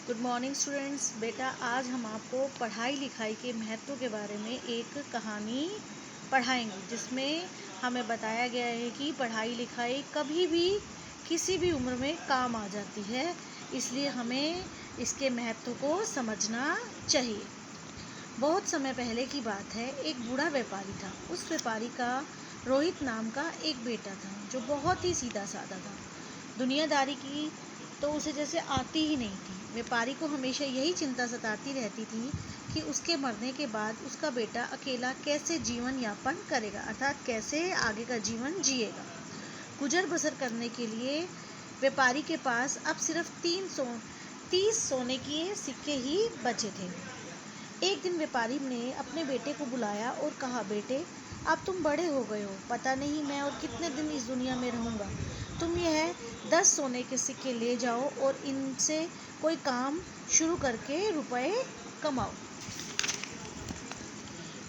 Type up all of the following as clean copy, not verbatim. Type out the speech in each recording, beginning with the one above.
Good morning students. बेटा, आज हम आपको पढ़ाई लिखाई के महत्व के बारे में एक कहानी पढ़ाएंगे, जिसमें हमें बताया गया है कि पढ़ाई लिखाई कभी भी किसी भी उम्र में काम आ जाती है, इसलिए हमें इसके महत्व को समझना चाहिए। बहुत समय पहले की बात है, एक बूढ़ा व्यापारी था। उस व्यापारी का रोहित नाम का एक बेटा था, जो बहुत ही सीधा साधा था। दुनियादारी की तो उसे जैसे आती ही नहीं थी। व्यापारी को हमेशा यही चिंता सताती रहती थी कि उसके मरने के बाद उसका बेटा अकेला कैसे जीवन यापन करेगा, अर्थात कैसे आगे का जीवन जिएगा। गुजर बसर करने के लिए व्यापारी के पास अब सिर्फ 30 सोने के सिक्के ही बचे थे। एक दिन व्यापारी ने अपने बेटे को बुलाया और कहा, बेटे, अब तुम बड़े हो गए हो, पता नहीं मैं और कितने दिन इस दुनिया में रहूँगा। तुम यह 10 सोने के सिक्के ले जाओ और इनसे कोई काम शुरू करके रुपए कमाओ।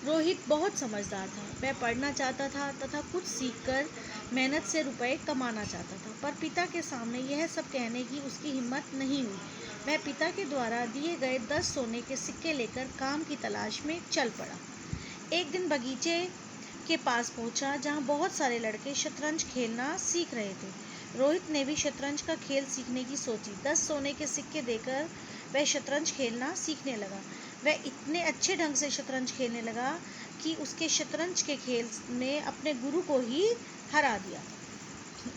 रोहित बहुत समझदार था। वह पढ़ना चाहता था तथा कुछ सीखकर मेहनत से रुपए कमाना चाहता था, पर पिता के सामने यह सब कहने की उसकी हिम्मत नहीं हुई। वह पिता के द्वारा दिए गए 10 सोने के सिक्के लेकर काम की तलाश में चल पड़ा। एक दिन बगीचे के पास पहुंचा, जहां बहुत सारे लड़के शतरंज खेलना सीख रहे थे। रोहित ने भी शतरंज का खेल सीखने की सोची। 10 सोने के सिक्के देकर वह शतरंज खेलना सीखने लगा। वह इतने अच्छे ढंग से शतरंज खेलने लगा कि उसके शतरंज के खेल में अपने गुरु को ही हरा दिया।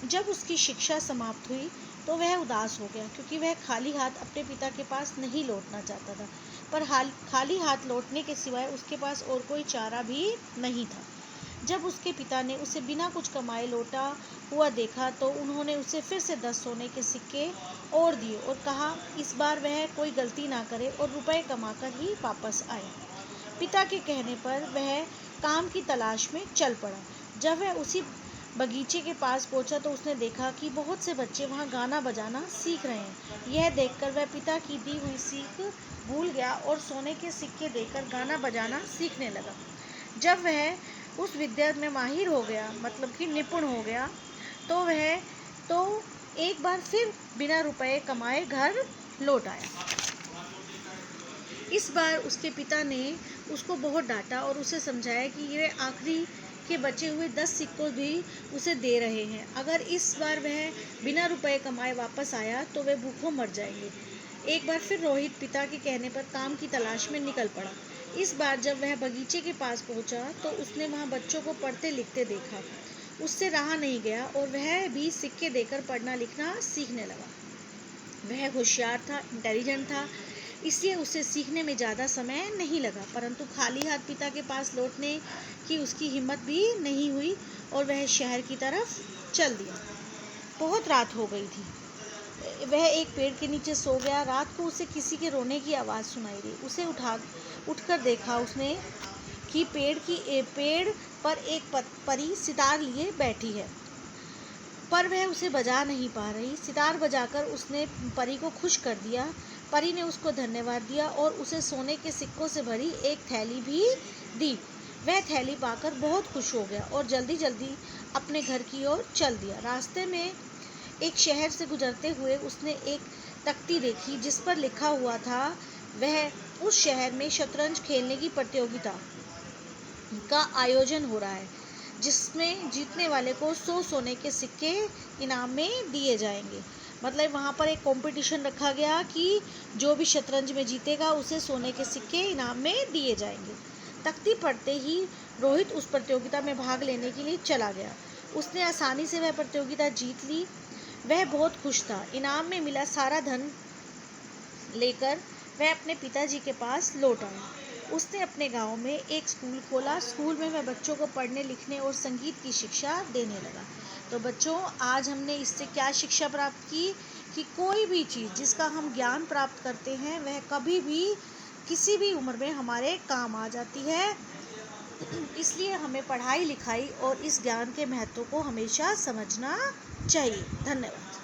जब उसकी शिक्षा समाप्त हुई तो वह उदास हो गया, क्योंकि वह खाली हाथ अपने पिता के पास नहीं लौटना चाहता था। पर खाली हाथ लौटने के सिवाय उसके पास और कोई चारा भी नहीं था। जब उसके पिता ने उसे बिना कुछ कमाए लौटा हुआ देखा तो उन्होंने उसे फिर से 10 सोने के सिक्के और दिए और कहा, इस बार वह कोई गलती ना करे और रुपए कमाकर ही वापस आए। पिता के कहने पर वह काम की तलाश में चल पड़ा। जब वह उसी बगीचे के पास पहुंचा तो उसने देखा कि बहुत से बच्चे वहां गाना बजाना सीख रहे हैं। यह देखकर वह पिता की दी हुई सीख भूल गया और सोने के सिक्के देकर गाना बजाना सीखने लगा। जब वह उस विद्या में माहिर हो गया, मतलब कि निपुण हो गया, तो एक बार फिर बिना रुपए कमाए घर लौट आया। इस बार उसके पिता ने उसको बहुत डांटा और उसे समझाया कि ये आखिरी के बचे हुए 10 सिक्कों भी उसे दे रहे हैं। अगर इस बार वह बिना रुपए कमाए वापस आया तो वे भूखों मर जाएंगे। एक बार फिर रोहित पिता के कहने पर काम की तलाश में निकल पड़ा। इस बार जब वह बगीचे के पास पहुंचा तो उसने वहां बच्चों को पढ़ते लिखते देखा। उससे रहा नहीं गया और वह भी सिक्के देकर पढ़ना लिखना सीखने लगा। वह होशियार था, इंटेलिजेंट था, इसलिए उसे सीखने में ज़्यादा समय नहीं लगा, परंतु खाली हाथ पिता के पास लौटने की उसकी हिम्मत भी नहीं हुई और वह शहर की तरफ चल दिया। बहुत रात हो गई थी। वह एक पेड़ के नीचे सो गया। रात को उसे किसी के रोने की आवाज़ सुनाई दी। उसे उठकर देखा उसने कि पेड़ पर एक परी सितार लिए बैठी है, पर वह उसे बजा नहीं पा रही। सितार बजाकर उसने परी को खुश कर दिया। परी ने उसको धन्यवाद दिया और उसे सोने के सिक्कों से भरी एक थैली भी दी। वह थैली पाकर बहुत खुश हो गया और जल्दी जल्दी अपने घर की ओर चल दिया। रास्ते में एक शहर से गुजरते हुए उसने एक तख्ती देखी, जिस पर लिखा हुआ था वह उस शहर में शतरंज खेलने की प्रतियोगिता का आयोजन हो रहा है, जिसमें जीतने वाले को 100 सोने के सिक्के इनाम में दिए जाएंगे। मतलब वहाँ पर एक कंपटीशन रखा गया कि जो भी शतरंज में जीतेगा उसे सोने के सिक्के इनाम में दिए जाएंगे। तख्ती पढ़ते ही रोहित उस प्रतियोगिता में भाग लेने के लिए चला गया। उसने आसानी से वह प्रतियोगिता जीत ली। वह बहुत खुश था। इनाम में मिला सारा धन लेकर वह अपने पिताजी के पास लौट आया। उसने अपने गांव में एक स्कूल खोला। स्कूल में वह बच्चों को पढ़ने लिखने और संगीत की शिक्षा देने लगा। तो बच्चों, आज हमने इससे क्या शिक्षा प्राप्त की कि कोई भी चीज़ जिसका हम ज्ञान प्राप्त करते हैं वह कभी भी किसी भी उम्र में हमारे काम आ जाती है। इसलिए हमें पढ़ाई लिखाई और इस ज्ञान के महत्व को हमेशा समझना चाहिए। धन्यवाद।